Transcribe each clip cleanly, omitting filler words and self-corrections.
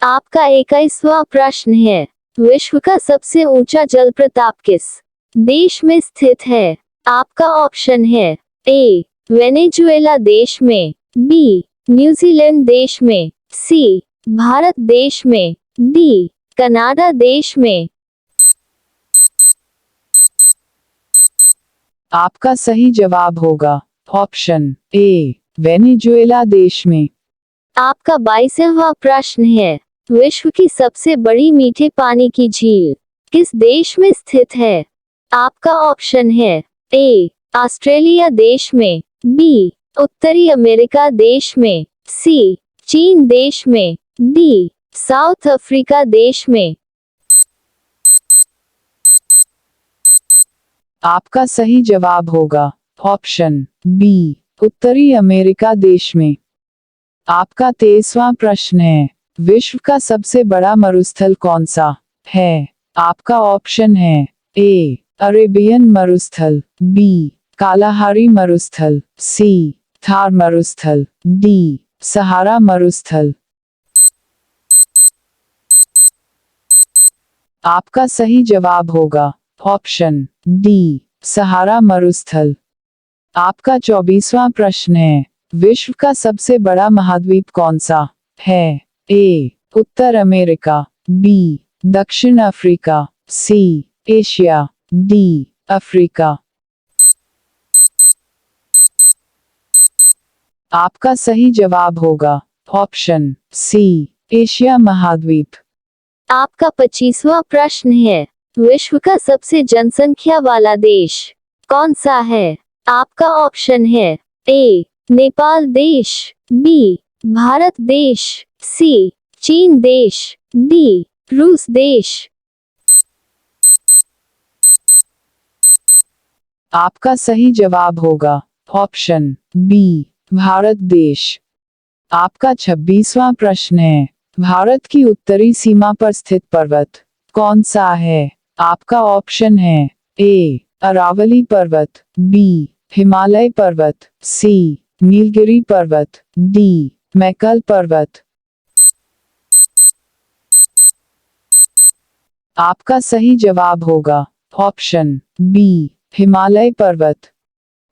आपका 21वां प्रश्न है, विश्व का सबसे ऊंचा जलप्रपात किस देश में स्थित है? आपका ऑप्शन है ए वेनेजुएला देश में, बी न्यूजीलैंड देश में, सी भारत देश में, डी कनाडा देश में। आपका सही जवाब होगा ऑप्शन ए वेनेजुएला देश में। आपका 22वां प्रश्न है, विश्व की सबसे बड़ी मीठे पानी की झील किस देश में स्थित है? आपका ऑप्शन है ए ऑस्ट्रेलिया देश में, बी उत्तरी अमेरिका देश में, सी चीन देश में, डी साउथ अफ्रीका देश में। आपका सही जवाब होगा ऑप्शन बी उत्तरी अमेरिका देश में। आपका 23वां प्रश्न है, विश्व का सबसे बड़ा मरुस्थल कौन सा है? आपका ऑप्शन है ए अरेबियन मरुस्थल, बी कालाहारी मरुस्थल, सी थार मरुस्थल, डी सहारा मरुस्थल। आपका सही जवाब होगा ऑप्शन डी सहारा मरुस्थल। आपका 24वां प्रश्न है, विश्व का सबसे बड़ा महाद्वीप कौन सा है? ए उत्तर अमेरिका, बी दक्षिण Africa, C Asia, D Africa. आपका सही जवाब होगा ऑप्शन सी एशिया महाद्वीप। आपका 25वां प्रश्न है, विश्व का सबसे जनसंख्या वाला देश कौन सा है? आपका ऑप्शन है ए नेपाल देश, बी भारत देश, सी चीन देश, डी रूस देश। आपका सही जवाब होगा ऑप्शन बी भारत देश। आपका 26वां प्रश्न है, भारत की उत्तरी सीमा पर स्थित पर्वत कौन सा है? आपका ऑप्शन है ए अरावली पर्वत, बी हिमालय पर्वत, सी नीलगिरी पर्वत, डी मैकल पर्वत। आपका सही जवाब होगा ऑप्शन बी हिमालय पर्वत।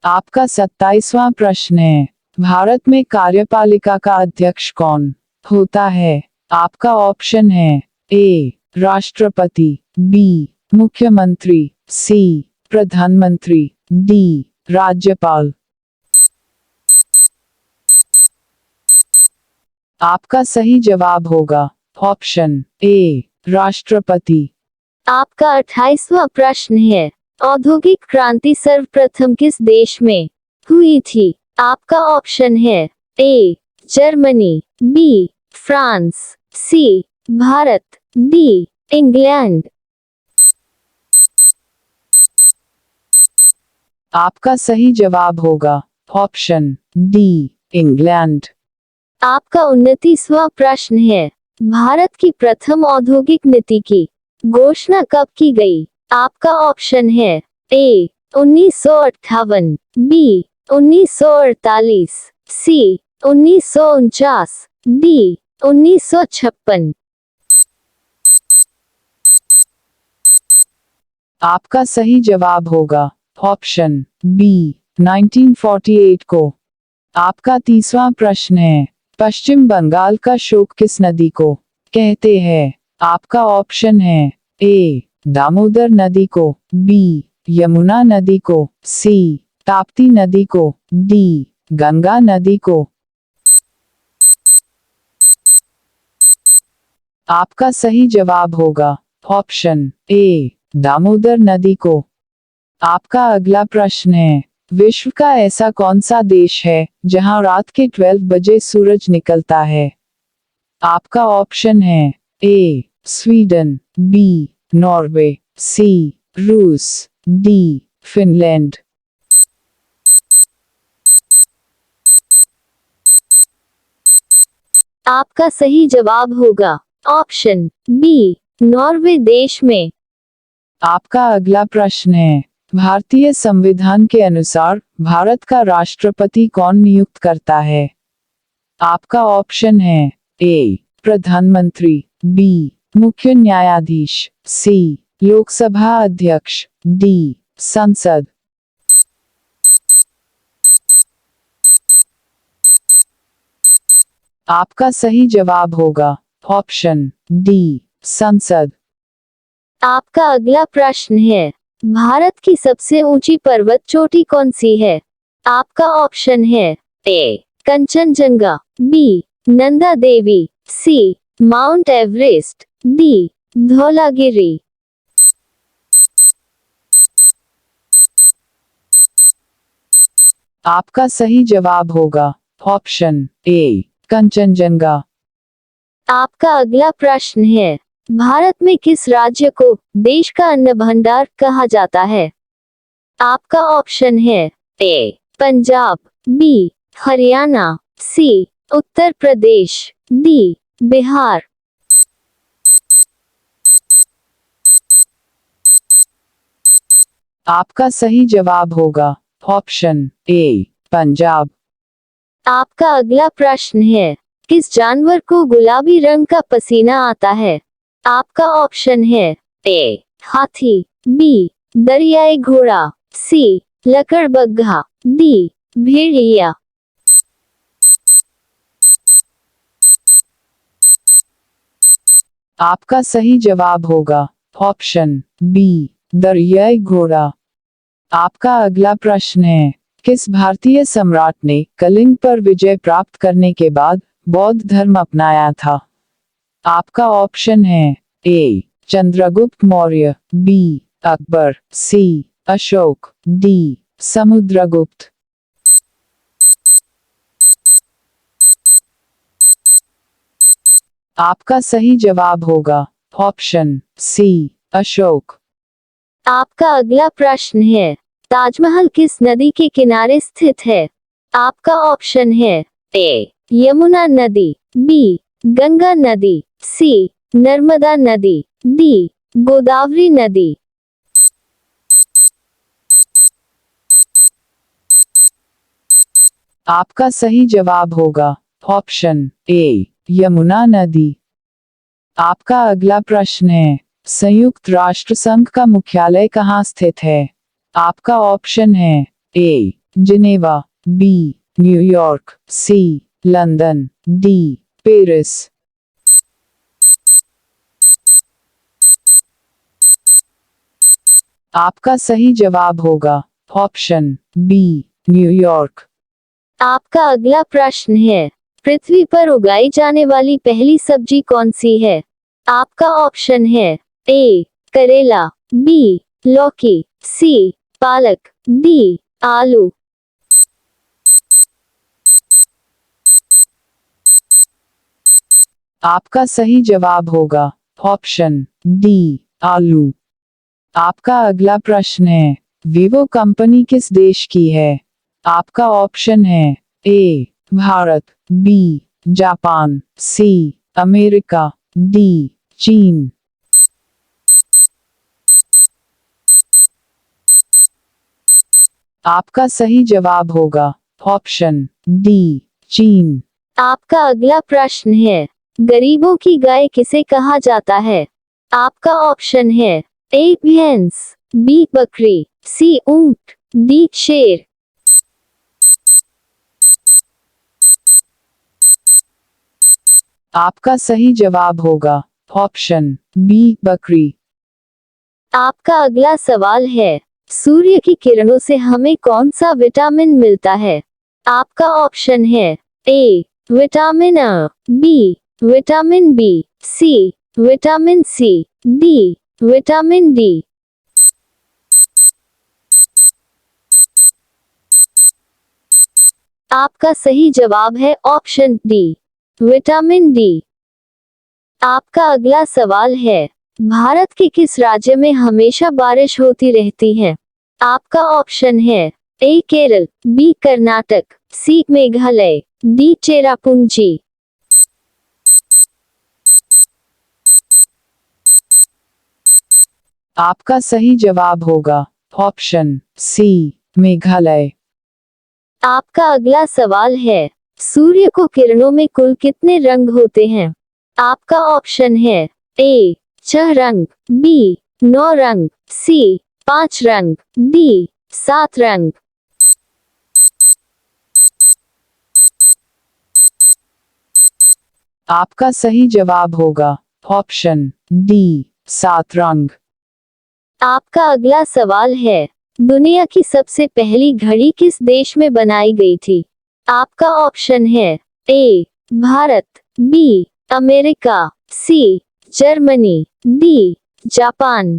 आपका 27वां प्रश्न है, भारत में कार्यपालिका का अध्यक्ष कौन होता है? आपका ऑप्शन है ए राष्ट्रपति, बी मुख्यमंत्री, सी प्रधानमंत्री, डी राज्यपाल। आपका सही जवाब होगा ऑप्शन ए राष्ट्रपति। आपका 28वां प्रश्न है, औद्योगिक क्रांति सर्वप्रथम किस देश में हुई थी? आपका ऑप्शन है A Germany, B France, C Bharat, D England. आपका सही जवाब होगा ऑप्शन डी इंग्लैंड। आपका 29वां प्रश्न है, भारत की प्रथम औद्योगिक नीति की घोषणा कब की गई? आपका ऑप्शन है ए 1958, बी 1948, सी 1949, डी 1956। आपका सही जवाब होगा ऑप्शन बी 1948 को। आपका 30वां प्रश्न है, पश्चिम बंगाल का शोक किस नदी को कहते हैं? आपका ऑप्शन है ए दामोदर नदी को, बी यमुना नदी को, सी ताप्ती नदी को, डी गंगा नदी को। आपका सही जवाब होगा ऑप्शन ए दामोदर नदी को। आपका अगला प्रश्न है, विश्व का ऐसा कौन सा देश है जहां रात के 12 बजे सूरज निकलता है? आपका ऑप्शन है ए स्वीडन, बी नॉर्वे, सी रूस, डी फिनलैंड। आपका सही जवाब होगा ऑप्शन बी नॉर्वे देश में। आपका अगला प्रश्न है, भारतीय संविधान के अनुसार भारत का राष्ट्रपति कौन नियुक्त करता है? आपका ऑप्शन है ए प्रधानमंत्री, बी मुख्य न्यायाधीश, सी लोकसभा अध्यक्ष, डी संसद। आपका सही जवाब होगा ऑप्शन डी संसद। आपका अगला प्रश्न है, भारत की सबसे ऊंची पर्वत चोटी कौन सी है? आपका ऑप्शन है ए कंचनजंगा, बी नंदा देवी, सी माउंट एवरेस्ट, डी धौलागिरी। आपका सही जवाब होगा ऑप्शन ए कंचनजंगा। आपका अगला प्रश्न है, भारत में किस राज्य को देश का अन्न भंडार कहा जाता है? आपका ऑप्शन है ए पंजाब, बी हरियाणा, सी उत्तर प्रदेश, डी बिहार। आपका सही जवाब होगा ऑप्शन ए पंजाब। आपका अगला प्रश्न है, किस जानवर को गुलाबी रंग का पसीना आता है? आपका ऑप्शन है ए हाथी, बी दरियाई घोड़ा, सी लकड़बग्घा, डी भेड़िया। आपका सही जवाब होगा ऑप्शन बी दरियाई घोड़ा। आपका अगला प्रश्न है, किस भारतीय सम्राट ने कलिंग पर विजय प्राप्त करने के बाद बौद्ध धर्म अपनाया था? आपका ऑप्शन है ए चंद्रगुप्त मौर्य, बी अकबर, सी अशोक, डी समुद्रगुप्त। आपका सही जवाब होगा ऑप्शन सी अशोक। आपका अगला प्रश्न है, ताजमहल किस नदी के किनारे स्थित है? आपका ऑप्शन है ए यमुना नदी, बी गंगा नदी, सी नर्मदा नदी, डी गोदावरी नदी। आपका सही जवाब होगा ऑप्शन ए यमुना नदी। आपका अगला प्रश्न है, संयुक्त राष्ट्र संघ का मुख्यालय कहाँ स्थित है? आपका ऑप्शन है ए जिनेवा, बी न्यूयॉर्क, सी लंदन, डी पेरिस। आपका सही जवाब होगा ऑप्शन बी न्यूयॉर्क। आपका अगला प्रश्न है, पृथ्वी पर उगाई जाने वाली पहली सब्जी कौन सी है? आपका ऑप्शन है ए करेला, बी लौकी, सी पालक, डी आलू। आपका सही जवाब होगा ऑप्शन डी आलू। आपका अगला प्रश्न है, वीवो कंपनी किस देश की है? आपका ऑप्शन है A Bharat, B Japan, C America, D चीन। आपका सही जवाब होगा ऑप्शन डी चीन। आपका अगला प्रश्न है, गरीबों की गाय किसे कहा जाता है? आपका ऑप्शन है ए भैंस, बी बकरी, सी ऊंट, डी शेर। आपका सही जवाब होगा ऑप्शन बी बकरी। आपका अगला सवाल है, सूर्य की किरणों से हमें कौन सा विटामिन मिलता है? आपका ऑप्शन है A vitamin A, B vitamin B, C vitamin C, D vitamin D. आपका सही जवाब है ऑप्शन डी विटामिन डी। आपका अगला सवाल है, भारत के किस राज्य में हमेशा बारिश होती रहती है? आपका ऑप्शन है ए केरल, बी कर्नाटक, सी मेघालय, डी चेरापूंजी। आपका सही जवाब होगा ऑप्शन सी मेघालय। आपका अगला सवाल है, सूर्य को किरणों में कुल कितने रंग होते हैं? आपका ऑप्शन है ए 6 रंग, बी 9 रंग, सी 5 रंग, डी 7 रंग। आपका सही जवाब होगा ऑप्शन डी 7 रंग। आपका अगला सवाल है, दुनिया की सबसे पहली घड़ी किस देश में बनाई गई थी? आपका ऑप्शन है A Bharat, B America, C Germany, D Japan.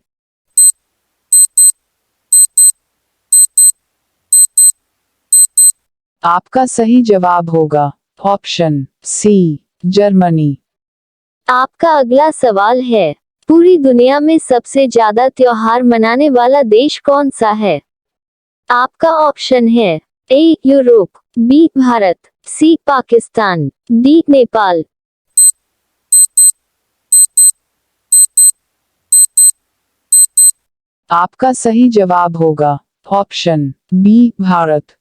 आपका सही जवाब होगा ऑप्शन सी जर्मनी। आपका अगला सवाल है, पूरी दुनिया में सबसे ज्यादा त्योहार मनाने वाला देश कौन सा है? आपका ऑप्शन है ए यूरोप, बी भारत, सी पाकिस्तान, डी नेपाल। आपका सही जवाब होगा ऑप्शन बी भारत।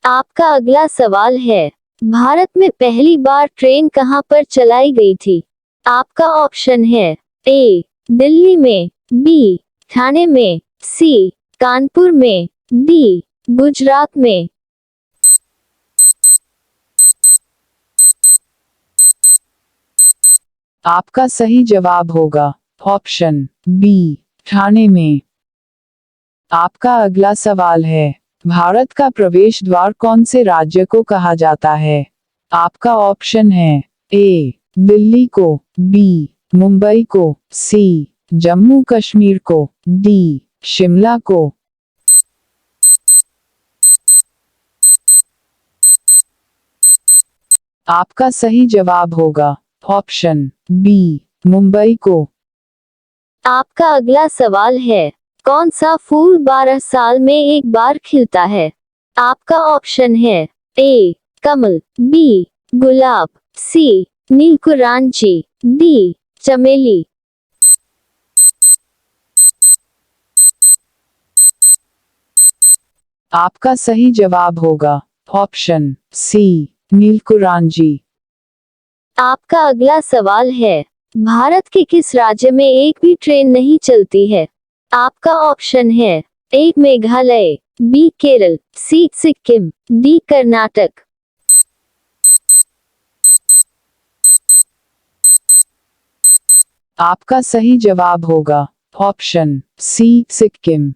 आपका अगला सवाल है, भारत में पहली बार ट्रेन कहां पर चलाई गई थी? आपका ऑप्शन है ए दिल्ली में, बी ठाणे में, सी कानपुर में, डी गुजरात में। आपका सही जवाब होगा ऑप्शन बी ठाणे में। आपका अगला सवाल है, भारत का प्रवेश द्वार कौन से राज्य को कहा जाता है? आपका ऑप्शन है ए दिल्ली को, बी मुंबई को, सी जम्मू कश्मीर को, डी शिमला को। आपका सही जवाब होगा ऑप्शन बी मुंबई को। आपका अगला सवाल है, कौन सा फूल 12 साल में एक बार खिलता है? आपका ऑप्शन है ए कमल, बी गुलाब, सी नीलकुरांची, डी चमेली। आपका सही जवाब होगा ऑप्शन सी नीलकुरांजी। आपका अगला सवाल है, भारत के किस राज्य में एक भी ट्रेन नहीं चलती है? आपका ऑप्शन है ए मेघालय, बी केरल, सी सिक्किम, डी कर्नाटक। आपका सही जवाब होगा ऑप्शन सी सिक्किम।